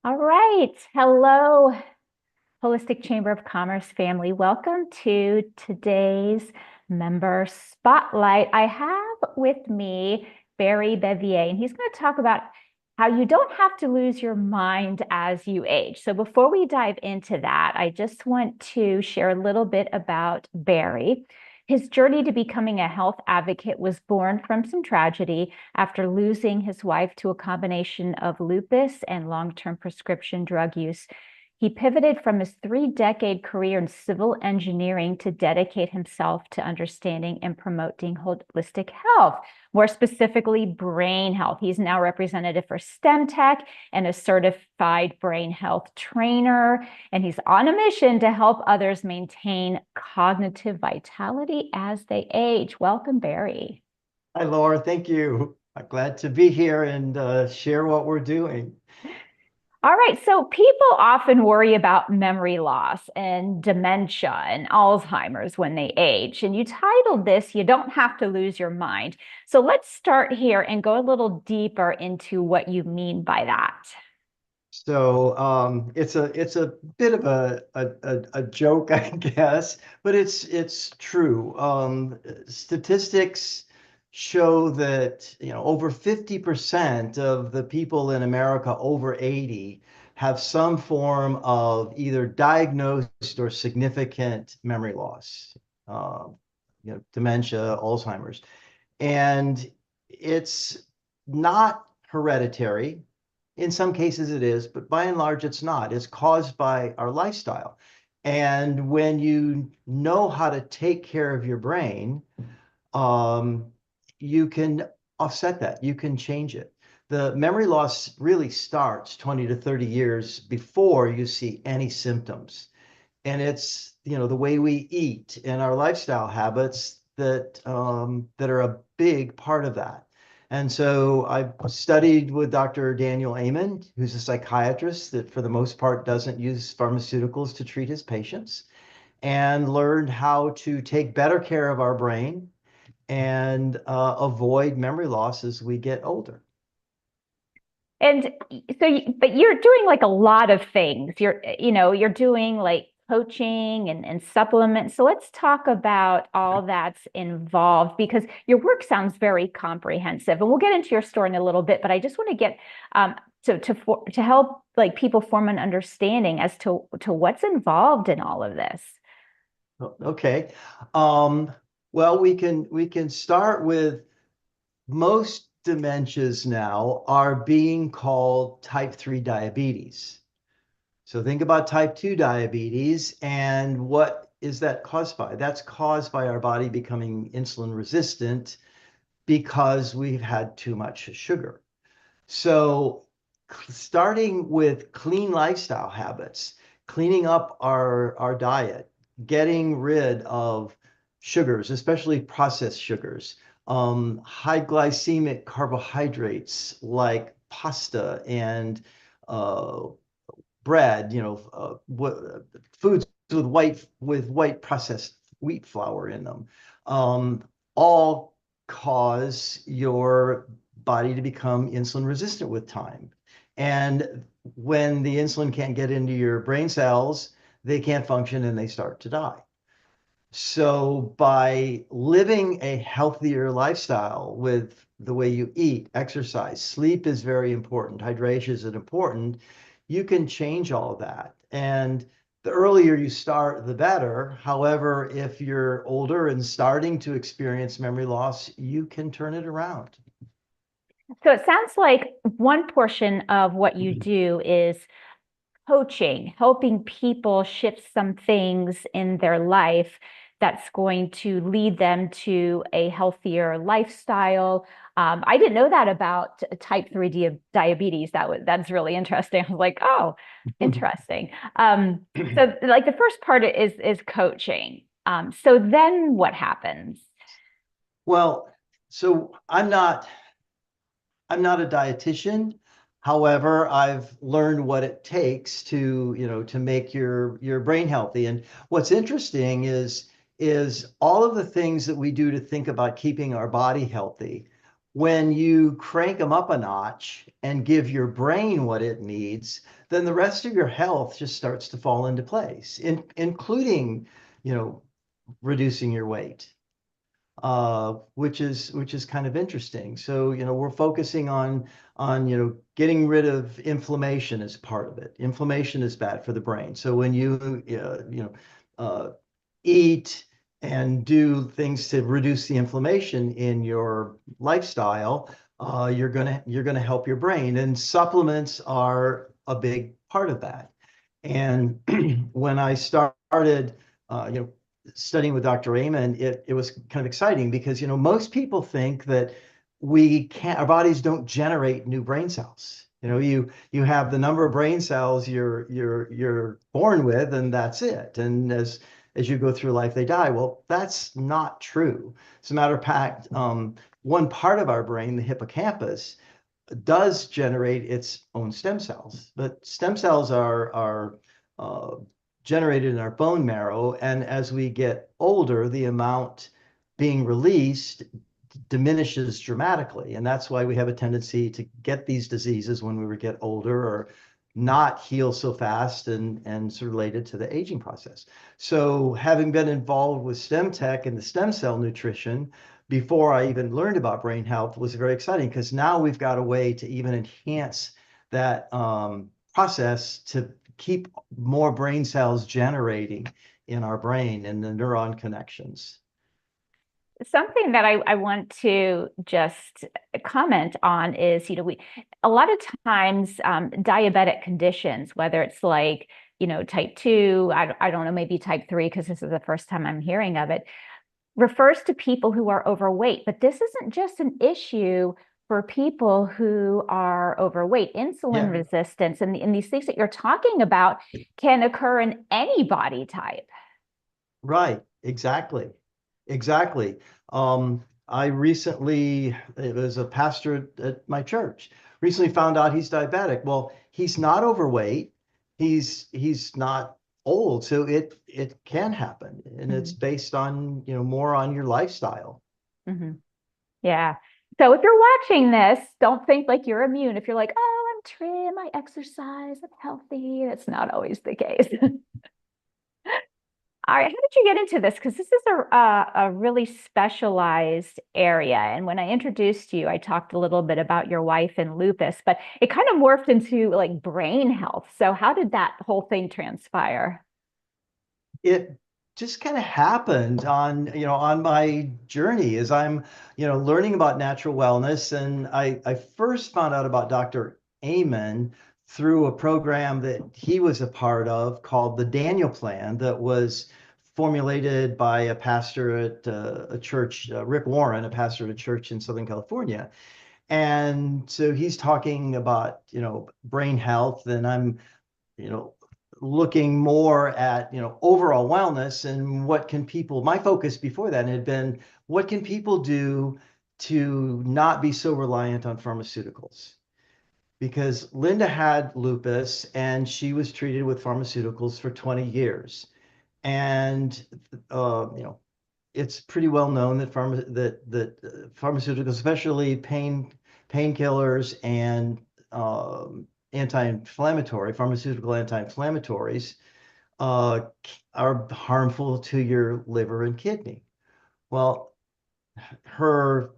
All right. Hello, Holistic Chamber of Commerce family. Welcome to today's member spotlight. I have with me Barry Bevier, and he's going to talk about how you don't have to lose your mind as you age. So before we dive into that, I just want to share a little bit about Barry. His journey to becoming a health advocate was born from some tragedy after losing his wife to a combination of lupus and long-term prescription drug use. He pivoted from his 3-decade career in civil engineering to dedicate himself to understanding and promoting holistic health, more specifically brain health. He's now representative for STEM Tech and a certified brain health trainer, and he's on a mission to help others maintain cognitive vitality as they age. Welcome, Barry. Hi, Laura. Thank you. I'm glad to be here and share what we're doing. All right, so people often worry about memory loss and dementia and Alzheimer's when they age. And you titled this, You Don't Have to Lose Your Mind. So let's start here and go a little deeper into what you mean by that. It's a bit of a joke, I guess, but it's true. Statistics show that over 50% of the people in America over 80 have some form of either diagnosed or significant memory loss, uh, dementia, Alzheimer's, and it's not hereditary. In some cases it is, but by and large it's not. It's caused by our lifestyle. And when you know how to take care of your brain, um, you can offset that. You can change it. The memory loss really starts 20 to 30 years before you see any symptoms. And it's, the way we eat and our lifestyle habits that are a big part of that. And so I've studied with Dr. Daniel Amen, who's a psychiatrist that for the most part doesn't use pharmaceuticals to treat his patients, and learned how to take better care of our brain and avoid memory loss as we get older. And but you're doing like a lot of things. You're doing like coaching and supplements. So let's talk about all that's involved because your work sounds very comprehensive. And we'll get into your story in a little bit, but I just want to get to help like people form an understanding as to what's involved in all of this. Okay. Um, well, we can start with most dementias now are being called type 3 diabetes. So think about type 2 diabetes and what is that caused by? That's caused by our body becoming insulin resistant because we've had too much sugar. So starting with clean lifestyle habits, cleaning up our diet, getting rid of sugars, especially processed sugars, high glycemic carbohydrates like pasta and uh, bread, foods with white processed wheat flour in them, um, all cause your body to become insulin resistant with time. And when the insulin can't get into your brain cells, they can't function and they start to die. So by living a healthier lifestyle with the way you eat, exercise, sleep is very important, hydration is important, you can change all of that. And the earlier you start, the better. However, if you're older and starting to experience memory loss, you can turn it around. So it sounds like one portion of what you do is coaching, helping people shift some things in their life that's going to lead them to a healthier lifestyle. I didn't know that about type 3 diabetes. That's really interesting. I was like, oh, interesting. So like the first part is coaching. So then what happens? Well, so I'm not a dietitian. However, I've learned what it takes to make your brain healthy. And what's interesting is all of the things that we do to think about keeping our body healthy. when you crank them up a notch and give your brain what it needs, then the rest of your health just starts to fall into place, including, you know, reducing your weight, which is kind of interesting. So, we're focusing on getting rid of inflammation as part of it. Inflammation is bad for the brain. So when uh, eat and do things to reduce the inflammation in your lifestyle, you're gonna help your brain. And supplements are a big part of that. And when I started, studying with Dr. Amen, it was kind of exciting because, most people think that our bodies don't generate new brain cells. You have the number of brain cells you're born with, and that's it. And as you go through life, they die. Well, that's not true. As a matter of fact, one part of our brain, the hippocampus, does generate its own stem cells, but stem cells are uh, generated in our bone marrow, and as we get older, the amount being released diminishes dramatically, and that's why we have a tendency to get these diseases when we get older, or not heal so fast, and it's related to the aging process. So having been involved with STEM tech and the stem cell nutrition before I even learned about brain health was very exciting, because now we've got a way to even enhance that process to keep more brain cells generating in our brain and the neuron connections. Something that I want to just comment on is, a lot of times diabetic conditions, whether it's like, type 2, I don't know, maybe type 3, because this is the first time I'm hearing of it, refers to people who are overweight. But this isn't just an issue for people who are overweight. Insulin Yeah. resistance and these things that you're talking about can occur in any body type. Right, exactly. Exactly. I recently, it was a pastor at my church, recently found out he's diabetic. Well, he's not overweight. He's not old, so it can happen. And it's Mhm. based on, more on your lifestyle. Mhm. Yeah. So if you're watching this, don't think like you're immune. If you're like, oh, I'm trim, I exercise, I'm healthy, that's not always the case. All right, how did you get into this? Because this is a really specialized area. And when I introduced you, I talked a little bit about your wife and lupus, but it kind of morphed into like brain health. So how did that whole thing transpire? It just kind of happened on my journey as I'm, learning about natural wellness. And I first found out about Dr. Amen through a program that he was a part of called the Daniel Plan, that was formulated by a pastor at a church, Rick Warren, a pastor at a church in Southern California. And so he's talking about, brain health, and I'm, you know, looking more at, overall wellness, and what can people, my focus before that had been, what can people do to not be so reliant on pharmaceuticals? Because Linda had lupus and she was treated with pharmaceuticals for 20 years. And, it's pretty well known that pharmaceuticals, especially painkillers and pharmaceutical anti-inflammatories, uh, are harmful to your liver and kidney. Well, her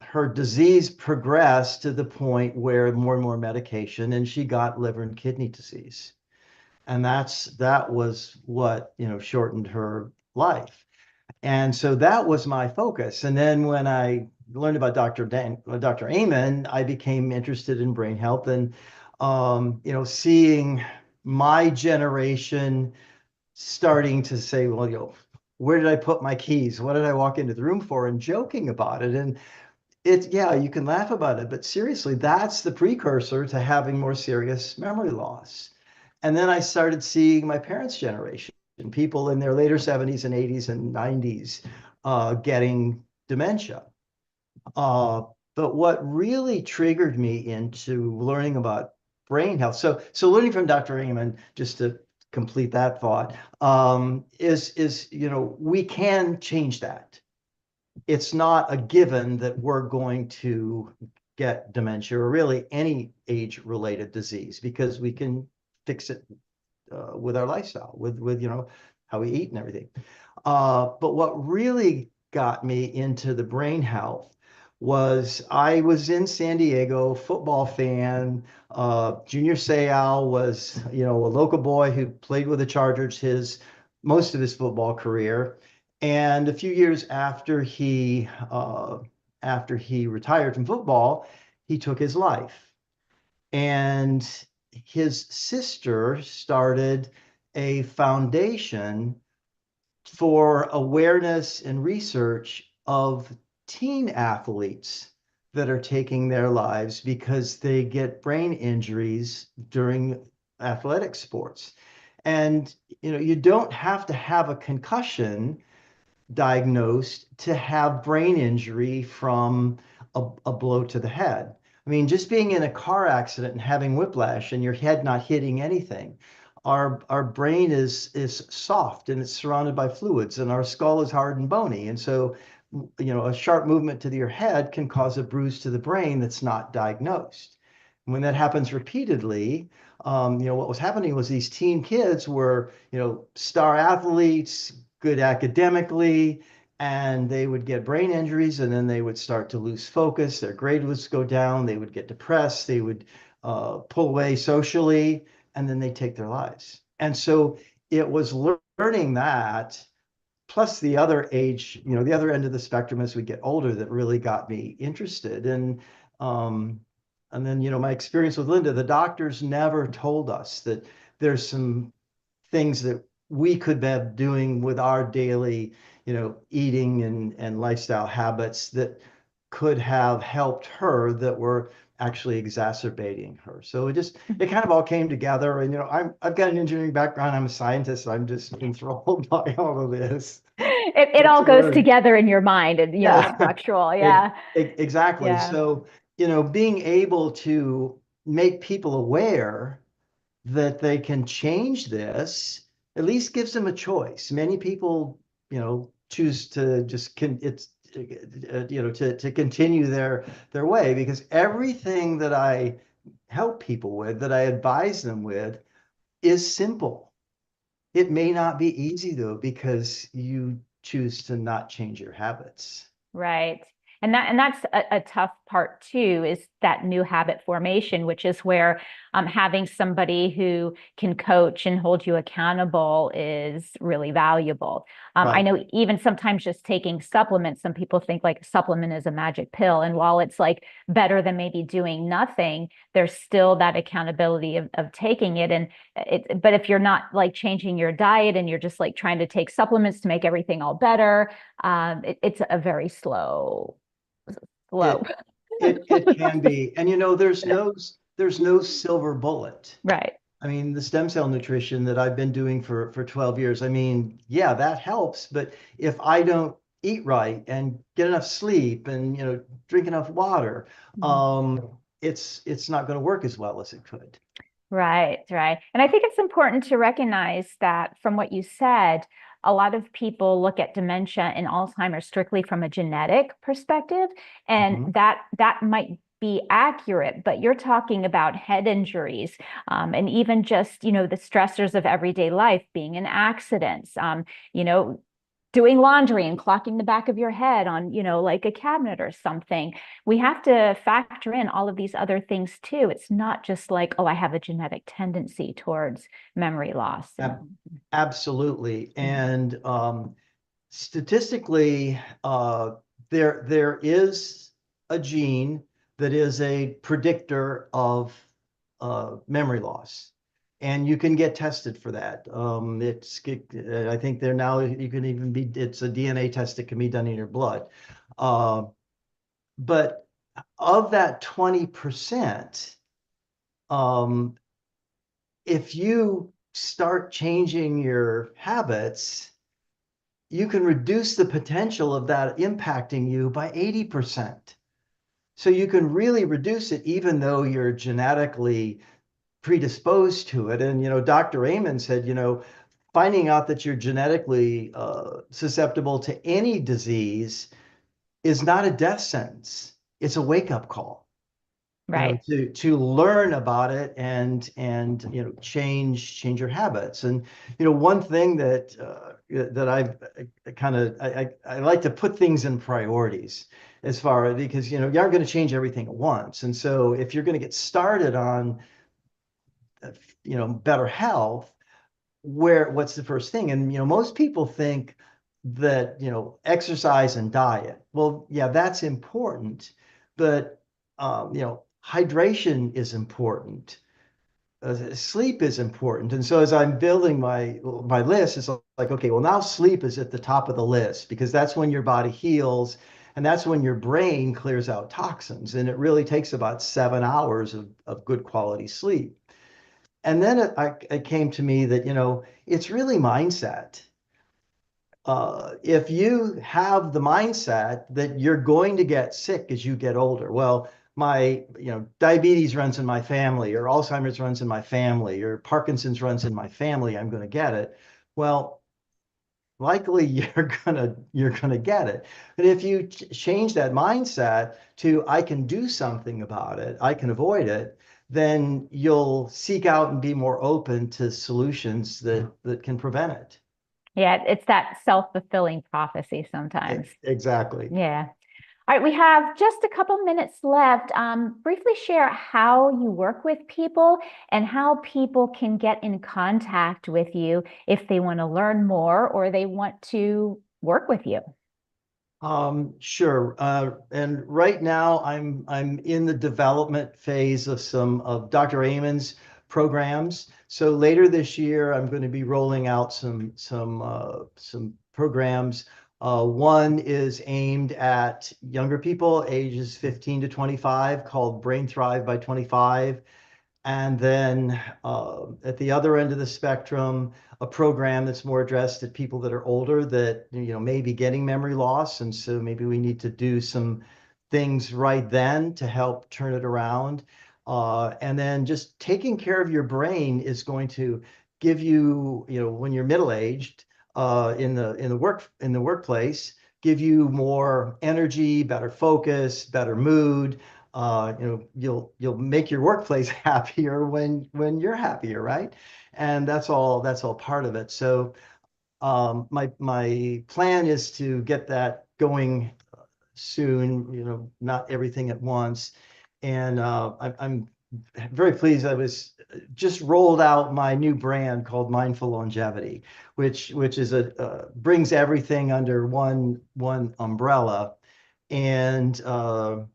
her disease progressed to the point where more and more medication, and she got liver and kidney disease, and that was what, shortened her life. And so that was my focus. And then when I learned about Dr. Amen, I became interested in brain health, and, seeing my generation starting to say, well, where did I put my keys? What did I walk into the room for? And joking about it. And yeah, you can laugh about it, but seriously, that's the precursor to having more serious memory loss. And then I started seeing my parents' generation, people in their later 70s and 80s and 90s, getting dementia. Uh, but what really triggered me into learning about brain health, so learning from Dr. Amen, just to complete that thought, is we can change that. it's not a given that we're going to get dementia or really any age-related disease because we can fix it with our lifestyle, with how we eat and everything. But what really got me into the brain health was I was in San Diego, football fan. Junior Seau was, a local boy who played with the Chargers most of his football career. And a few years after he retired from football, he took his life. And his sister started a foundation for awareness and research of teen athletes that are taking their lives because they get brain injuries during athletic sports. And you don't have to have a concussion diagnosed to have brain injury from a blow to the head. I mean, just being in a car accident and having whiplash and your head not hitting anything. Our brain is soft and it's surrounded by fluids, and our skull is hard and bony. And so, a sharp movement to your head can cause a bruise to the brain that's not diagnosed. When that happens repeatedly, what was happening was these teen kids were, star athletes, good academically, and they would get brain injuries, and then they would start to lose focus. Their grade would go down. They would get depressed. They would pull away socially, and then they take their lives. And so it was learning that, plus the other age, the other end of the spectrum as we get older, that really got me interested. Um, and then, my experience with Linda, the doctors never told us that there's some things that we could be doing with our daily, eating and lifestyle habits that could have helped her that were actually exacerbating her. So it kind of all came together. And I've got an engineering background. I'm a scientist. I'm just enthralled by all of this. It Lots all of goes learning. together in your mind and, Yeah, structural. Yeah. exactly. Yeah. So, being able to make people aware that they can change this at least gives them a choice. Many people, choose to just to continue their way, because everything that I help people with, that I advise them with, is simple. It may not be easy though, because you choose to not change your habits. Right. And that's a tough part too, is that new habit formation, which is where having somebody who can coach and hold you accountable is really valuable. I Right. know even sometimes just taking supplements, some people think like a supplement is a magic pill. And while it's like better than maybe doing nothing, there's still that accountability of taking it. But if you're not like changing your diet and you're just like trying to take supplements to make everything all better, it's a very slow. It it can be. And there's no silver bullet. Right. I mean, the stem cell nutrition that I've been doing for 12 years, I mean, yeah, that helps. But if I don't eat right and get enough sleep and, drink enough water, Mhm. it's not going to work as well as it could. Right, right. And I think it's important to recognize that from what you said, a lot of people look at dementia and Alzheimer's strictly from a genetic perspective, and Mhm. that might be accurate, but you're talking about head injuries, and even just, the stressors of everyday life, being in accidents, you know, doing laundry and clocking the back of your head on, like a cabinet or something. We have to factor in all of these other things too. It's not just like, oh, I have a genetic tendency towards memory loss. Ab- Absolutely. Yeah. And statistically, there is a gene that is a predictor of memory loss, and you can get tested for that. I think there now you can even be. It's a DNA test that can be done in your blood. Uh, but of that 20%, um, if you start changing your habits, you can reduce the potential of that impacting you by 80%. So you can really reduce it even though you're genetically predisposed to it. And, Dr. Amen said, finding out that you're genetically susceptible to any disease is not a death sentence. It's a wake-up call, Right. to learn about it and change your habits. And one thing that I've kind of I like to put things in priorities as far as, because you aren't going to change everything at once. And so if you're going to get started on better health, what's the first thing? And most people think that exercise and diet. Well, yeah, that's important, but hydration is important. Sleep is important. And so as I'm building my list, it's like, okay, well, now sleep is at the top of the list, because that's when your body heals, and that's when your brain clears out toxins. And it really takes about 7 hours of good quality sleep. And then it came to me that, it's really mindset. If you have the mindset that you're going to get sick as you get older, well, my, diabetes runs in my family, or Alzheimer's runs in my family, or Parkinson's runs in my family, I'm going to get it. Well, likely you're gonna get it. But if you change that mindset to, I can do something about it, I can avoid it, then you'll seek out and be more open to solutions that can prevent it. Yeah, it's that self-fulfilling prophecy sometimes. Exactly. Yeah. All right, we have just a couple minutes left. Briefly share how you work with people and how people can get in contact with you if they want to learn more or they want to work with you. Sure. And right now I'm in the development phase of some of Dr. Amon's programs. So later this year, I'm going to be rolling out some programs. One is aimed at younger people, ages 15 to 25, called Brain Thrive by 25. And then at the other end of the spectrum, a program that's more addressed at people that are older, that may be getting memory loss, and so maybe we need to do some things right then to help turn it around. And then just taking care of your brain is going to give you, when you're middle aged, in the workplace, give you more energy, better focus, better mood. You'll make your workplace happier when you're happier, right? And that's all part of it. So my plan is to get that going soon, not everything at once. And I'm very pleased. I was just rolled out my new brand called Mindful Longevity, which is brings everything under one umbrella. And so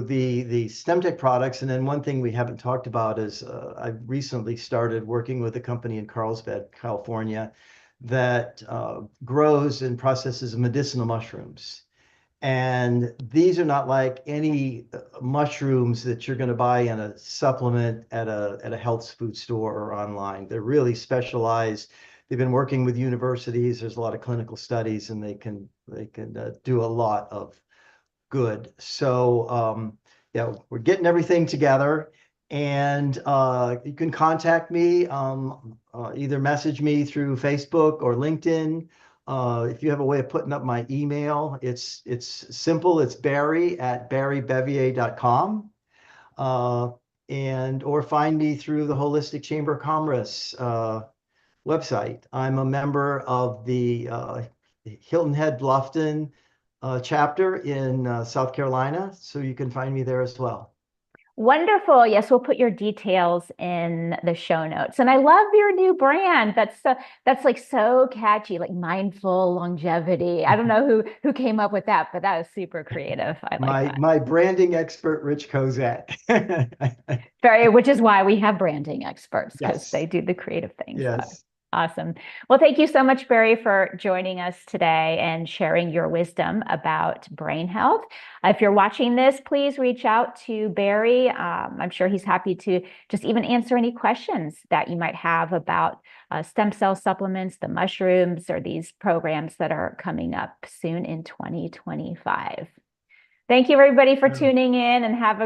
the STEMTech products, and then one thing we haven't talked about is I've recently started working with a company in Carlsbad, California, that grows and processes medicinal mushrooms. And these are not like any mushrooms that you're going to buy in a supplement at a health food store or online. They're really specialized. They've been working with universities. There's a lot of clinical studies, and they can do a lot of good. So yeah, we're getting everything together, and you can contact me, either message me through Facebook or LinkedIn. If you have a way of putting up my email, it's simple. It's barry@barrybevier.com. Uh, and or find me through the Holistic Chamber of Commerce website. I'm a member of the Hilton Head Bluffton chapter in South Carolina, so you can find me there as well. Wonderful. Yes, we'll put your details in the show notes. And I love your new brand. That's like so catchy, like mindful longevity. I don't know who came up with that, but that was super creative. I like My that. my branding expert, Rich Kozak. Very, which is why we have branding experts because they Yes, do the creative things. yes. Awesome. Well, thank you so much, Barry, for joining us today and sharing your wisdom about brain health. If you're watching this, please reach out to Barry. I'm sure he's happy to just even answer any questions that you might have about stem cell supplements, the mushrooms, or these programs that are coming up soon in 2025. Thank you, everybody, for tuning in, and have a